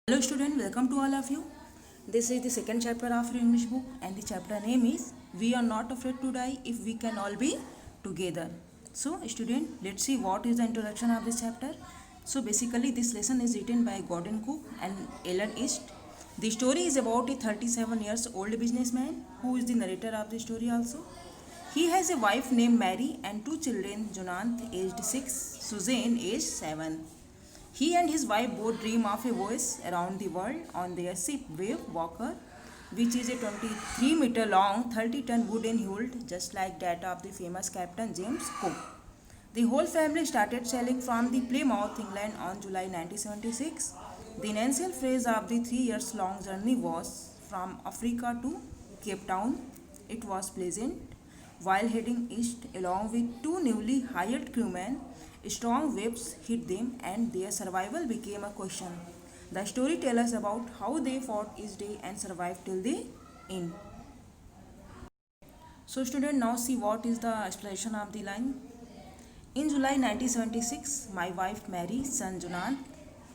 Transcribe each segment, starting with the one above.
Hello student, welcome to all of you. This is the second chapter of your English book and the chapter name is We are not afraid to die if we can all be together. So student, let's see what is the introduction of this chapter. So basically this lesson is written by Gordon Cook and Ellen East. The story is about a 37 years old businessman who is the narrator of the story also. He has a wife named Mary and two children, Jonathan aged 6, Suzanne aged 7. He and his wife both dream of a voyage around the world on their ship Wave Walker, which is a 23-meter long, 30-ton wooden hull just like that of the famous Captain James Cook. The whole family started sailing from the Plymouth, England on July 1976. The initial phase of the 3 years long journey was from Africa to Cape Town. It was pleasant. While heading east along with two newly hired crewmen, strong waves hit them and their survival became a question. The story tells us about how they fought each day and survived till the end. So student, now see what is the explanation of the line. In July 1976, my wife Mary, son Jonathan,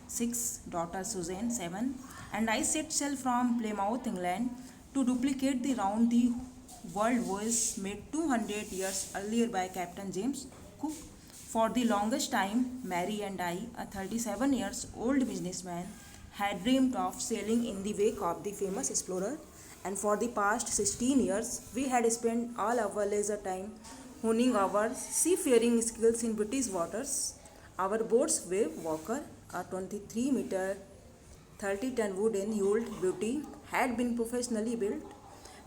6, daughter Suzanne, 7, and I set sail from Plymouth, England to duplicate the round the world voyage made 200 years earlier by Captain James Cook. For the longest time, Mary and I, a 37 years old businessman, had dreamed of sailing in the wake of the famous explorer, and for the past 16 years, we had spent all our leisure time honing our seafaring skills in British waters. Our boat's Wave Walker, a 23-meter, 30-ton wooden hulled beauty, had been professionally built.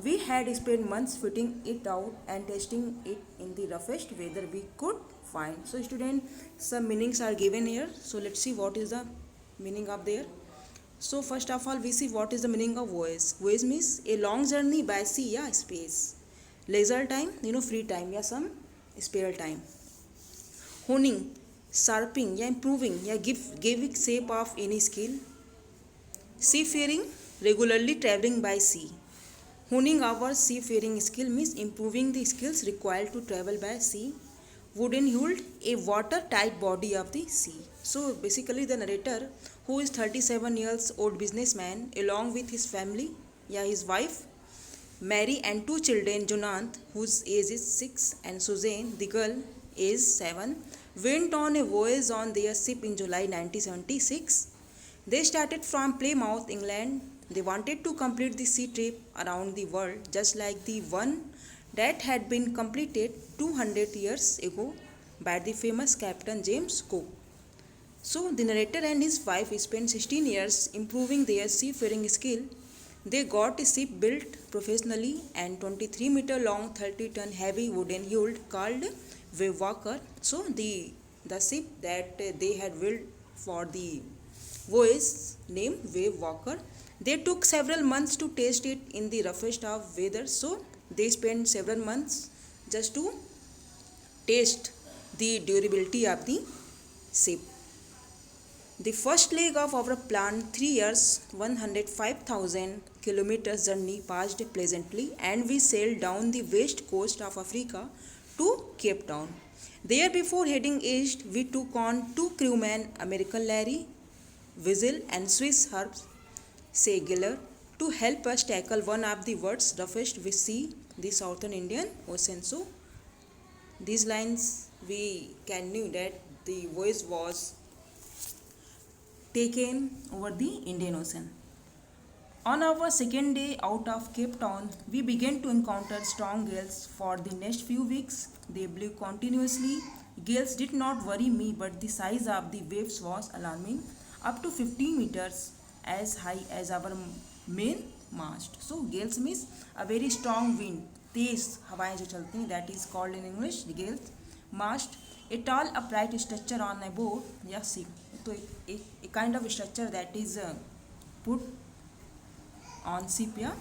We had spent months fitting it out and testing it in the roughest weather we could find. So student, some meanings are given here. So let's see what is the meaning of there. So first of all, we see what is the meaning of voyage. Voyage means a long journey by sea, yeah, space. Leisure time, free time, yeah, some spare time. Honing, sharpening, yeah, improving, yeah, giving shape of any skill. Seafaring, regularly traveling by sea. Honing our seafaring skill means improving the skills required to travel by sea. Wooden hulled, a watertight body of the sea. So basically the narrator, who is 37 years old businessman, along with his family, yeah, his wife, Mary and two children, Jonathan, whose age is 6, and Suzanne, the girl, age 7, went on a voyage on their ship in July 1976. They started from Plymouth, England. They wanted to complete the sea trip around the world just like the one that had been completed 200 years ago by the famous Captain James Cook. So the narrator and his wife spent 16 years improving their seafaring skill. They got a ship built professionally and 23-meter long, 30-ton heavy wooden hull called Wave Walker. So the ship that they had built for the voyage named Wave Walker. They took several months to test it in the roughest of weather. So they spent several months just to test the durability of the ship. The first leg of our planned 3 years, 105,000 kilometers journey passed pleasantly, and we sailed down the west coast of Africa to Cape Town. There, before heading east, we took on two crewmen, American Larry Wiesel and Swiss Herb Segeler, to help us tackle one of the world's roughest sea, the Southern Indian Ocean. So these lines we can knew that the voyage was taken over the Indian Ocean. On our second day out of Cape Town, we began to encounter strong gales for the next few weeks. They blew continuously. Gales did not worry me, but the size of the waves was alarming, up to 15 meters as high as our main mast. So gales means a very strong wind, तेज हवाएं जो चलती हैं, that is called in English the gales. Mast, a tall upright structure on a boat या ship. तो a kind of structure that is put on ship या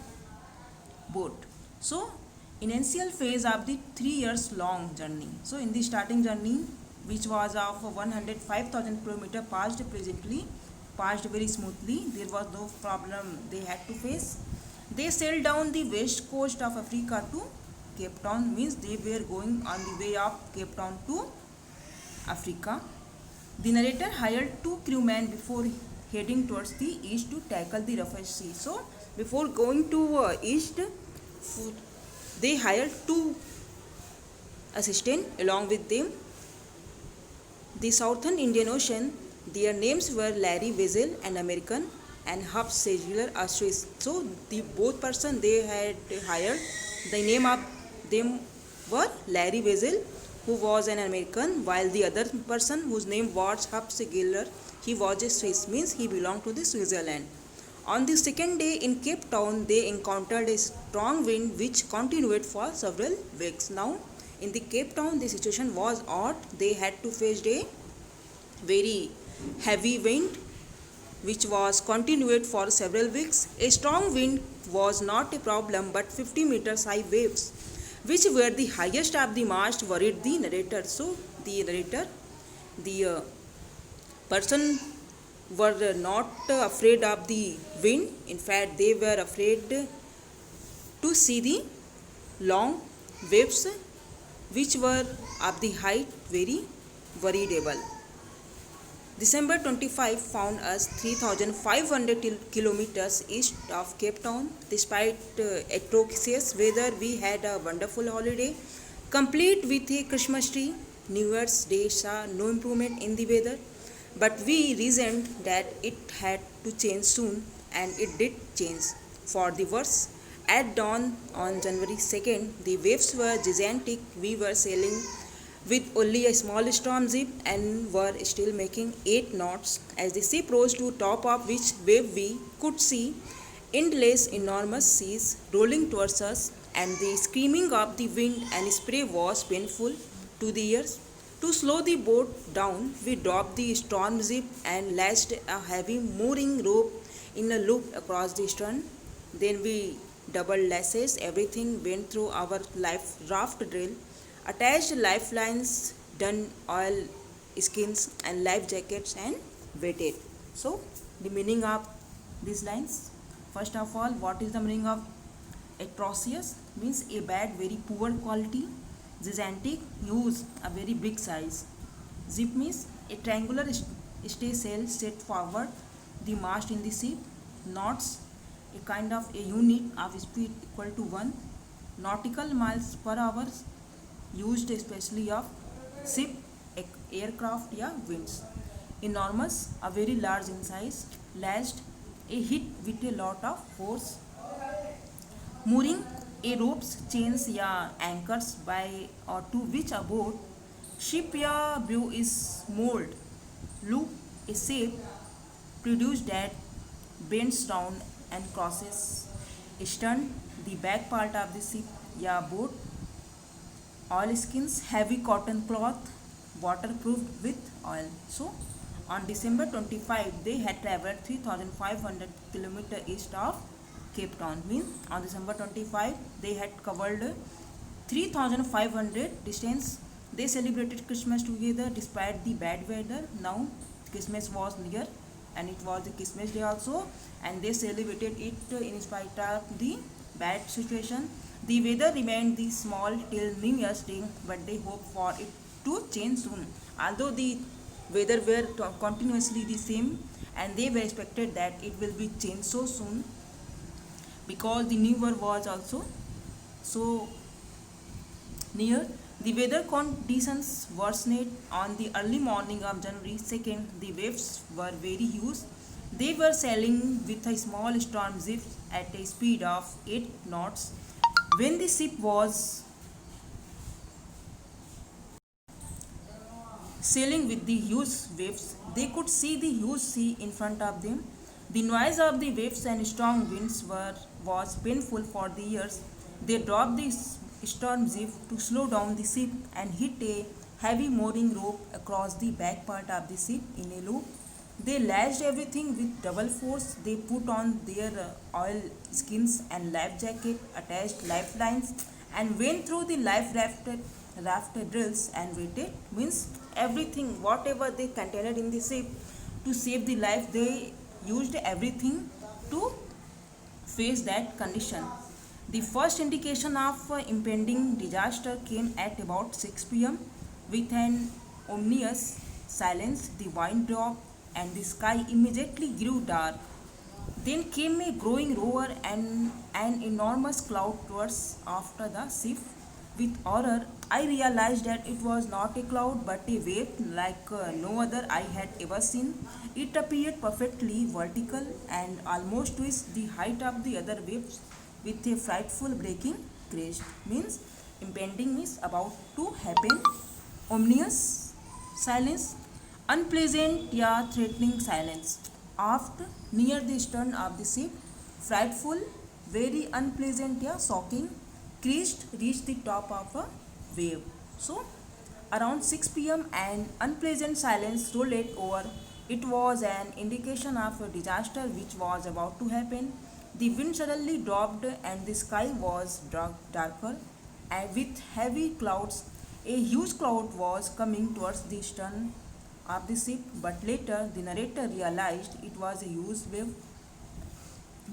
boat. So initial phase of the 3 years long journey. So in the starting journey, which was of 105,000 kilometers, passed very smoothly. There was no problem they had to face. They sailed down the west coast of Africa to Cape Town, means they were going on the way of Cape Town to Africa. The narrator hired two crewmen before heading towards the east to tackle the roughest sea. So before going to east, they hired two assistants along with them. The Southern Indian Ocean, their names were Larry Weasel, an American, and Hub Segler, a Swiss. So the both person they had hired, the name of them were Larry Weasel, who was an American, while the other person whose name was Hub Segler, he was a Swiss, means he belonged to the Switzerland. On the second day in Cape Town, they encountered a strong wind which continued for several weeks. Now, in the Cape Town, the situation was odd. They had to face a very heavy wind which was continued for several weeks. A strong wind was not a problem, but 50 meters high waves, which were the highest of the mast, worried the narrator. So, the narrator, the person were not afraid of the wind. In fact, they were afraid to see the long waves which were of the height very worriedable. December 25 found us 3,500 kilometers east of Cape Town. Despite atrocious weather, we had a wonderful holiday, complete with a Christmas tree. New Year's Day saw no improvement in the weather, but we reasoned that it had to change soon, and it did change for the worse. At dawn on January 2nd, the waves were gigantic. We were sailing with only a small storm zip and were still making 8 knots. As the ship rose to top of which wave we could see endless enormous seas rolling towards us, and the screaming of the wind and spray was painful to the ears. To slow the boat down, we dropped the storm zip and lashed a heavy mooring rope in a loop across the stern. Then we doubled lashes. Everything went through our life raft drill, attached lifelines, done oil skins and life jackets, and waited. So, the meaning of these lines. First of all, what is the meaning of atrocious? Means a bad, very poor quality. Gigantic, huge, a very big size. Zip means a triangular stay sail set forward the mast in the ship. Knots, a kind of a unit of speed equal to 1 nautical miles per hour, used especially of ship, aircraft, या winds. Enormous, a very large in size. Lashed, a hit with a lot of force. Mooring, a ropes, chains या anchors by or to which a boat, ship या bow is moored. Loop, a shape produced that bends round and crosses. Stern, the back part of the ship या boat. Oil skins, heavy cotton cloth, waterproofed with oil. So, on December 25, they had traveled 3,500 kilometers east of Cape Town. Means on December 25, they had covered 3,500 distance. They celebrated Christmas together despite the bad weather. Now, Christmas was near, and it was the Christmas day also, and they celebrated it in spite of the bad situation. The weather remained the small till New Year's Day, but they hope for it to change soon. Although the weather were continuously the same, and they were expected that it will be changed so soon, because the New Year was also so near. The weather conditions worsened on the early morning of January 2nd. The waves were very huge. They were sailing with a small storm zip at a speed of 8 knots. When the ship was sailing with the huge waves, they could see the huge sea in front of them. The noise of the waves and strong winds was painful for the ears. They dropped the storm zip to slow down the ship and hit a heavy mooring rope across the back part of the ship in a loop. They lashed everything with double force. They put on their oil skins and life jacket, attached lifelines, and went through the life raft drills and waited. Means everything, whatever they contained in the ship to save the life, they used everything to face that condition. The first indication of impending disaster came at about 6 p.m. With an ominous silence, the wind dropped and the sky immediately grew dark. Then came a growing roar and an enormous cloud towards after the ship. With horror, I realized that it was not a cloud but a wave like no other I had ever seen. It appeared perfectly vertical and almost twice the height of the other waves with a frightful breaking crest. Means impending is about to happen. Ominous silence, unpleasant yeah threatening silence. After near the stern of the ship, frightful, very unpleasant yeah shocking, crest reached the top of a wave. So around 6 p.m. an unpleasant silence rolled over. It was an indication of a disaster which was about to happen. The wind suddenly dropped and the sky was darker and with heavy clouds. A huge cloud was coming towards the stern of the ship, but later the narrator realized it was a huge wave.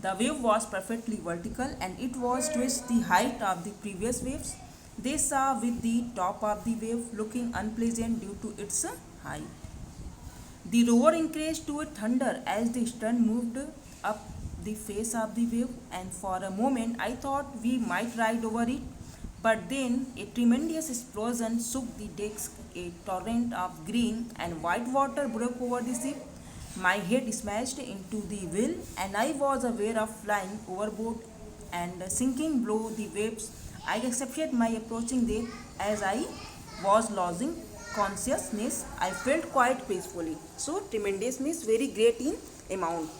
The wave was perfectly vertical and it was twice the height of the previous waves. They saw with the top of the wave looking unpleasant due to its height. The roar increased to a thunder as the stern moved up the face of the wave, and for a moment I thought we might ride over it. But then a tremendous explosion shook the decks, a torrent of green and white water broke over the ship. My head smashed into the wheel, and I was aware of flying overboard and sinking below the waves. I accepted my approaching death as I was losing consciousness. I felt quite peacefully. So tremendous means very great in amount.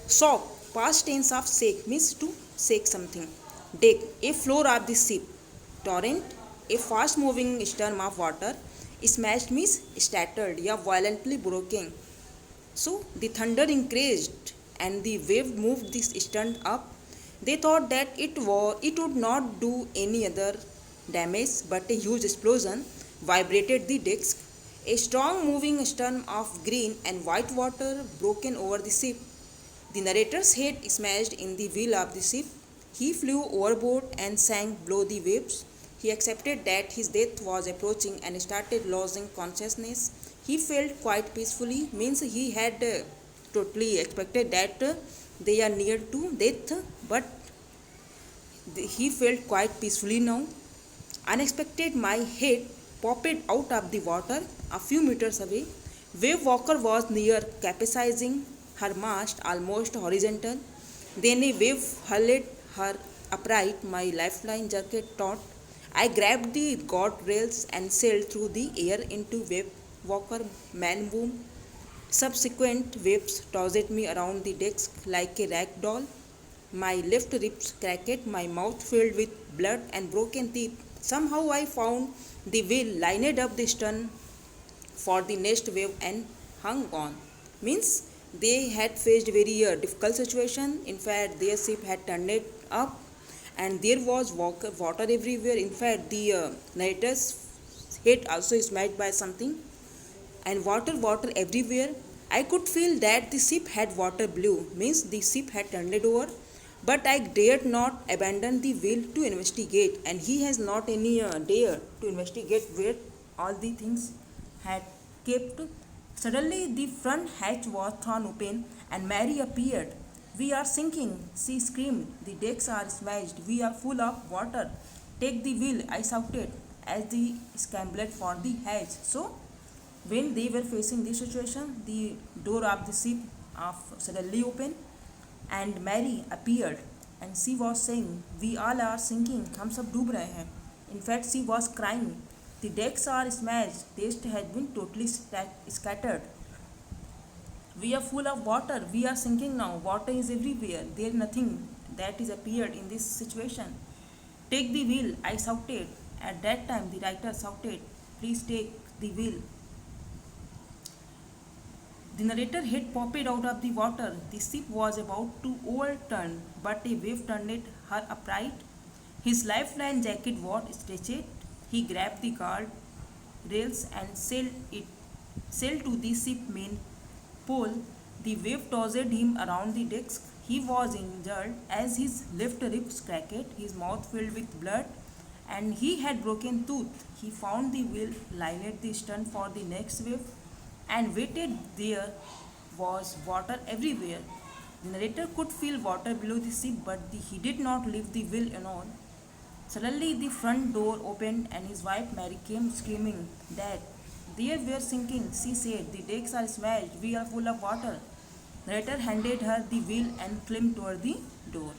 Shock, past tense of shake means to shake something. Deck, a floor of the ship. Torrent, a fast moving storm of water. Smashed means shattered, yeah, violently broken. So the thunder increased and the wave moved this stern up. They thought that it would not do any other damage, but a huge explosion vibrated the decks. A strong moving storm of green and white water broken over the ship. The narrator's head smashed in the wheel of the ship. He flew overboard and sank below the waves. He accepted that his death was approaching and started losing consciousness. He felt quite peacefully, means he had totally expected that they are near to death, but he felt quite peacefully now. Unexpected, my head popped out of the water a few meters away. Wave Walker was near, capsizing her mast almost horizontal. Then a wave hurled her upright. My lifeline jerked taut. I grabbed the guardrails and sailed through the air into Wave Walker man boom. Subsequent waves tossed me around the decks like a rag doll. My left ribs cracked, my mouth filled with blood and broken teeth. Somehow I found the wheel lined up the stern for the next wave and hung on. Means they had faced very difficult situation. In fact, their ship had turned it up and there was water everywhere. In fact, the narrator's head also smashed by something and water everywhere. I could feel that the ship had water blue, means the ship had turned it over. But I dared not abandon the wheel to investigate, and he has not any dare to investigate where all the things had kept. Suddenly, the front hatch was thrown open, and Mary appeared. We are sinking, she screamed. The decks are smashed. We are full of water. Take the wheel, I shouted as they scrambled for the hatch. So, when they were facing this situation, the door of the ship suddenly opened and Mary appeared and she was saying, "We all are sinking, हम सब डूब रहे हैं." In fact, she was crying. The decks are smashed. Taste has been totally scattered. We are full of water. We are sinking now. Water is everywhere. There is nothing that is appeared in this situation. Take the wheel, I shouted. At that time, the writer shouted, "Please take the wheel." The narrator head popped out of the water. The ship was about to overturn, but a wave turned her upright. His lifeline jacket was stretched. He grabbed the guard rails and sailed to the ship main pole. The wave tossed him around the decks. He was injured as his left ribs cracked, his mouth filled with blood, and he had broken tooth. He found the wheel, lined the stern for the next wave, and waited there was water everywhere. The narrator could feel water below the ship, but he did not leave the wheel alone. Suddenly, the front door opened and his wife Mary came screaming, "Dad, there we are sinking," she said. "The decks are smashed. We are full of water." The narrator handed her the wheel and climbed toward the door.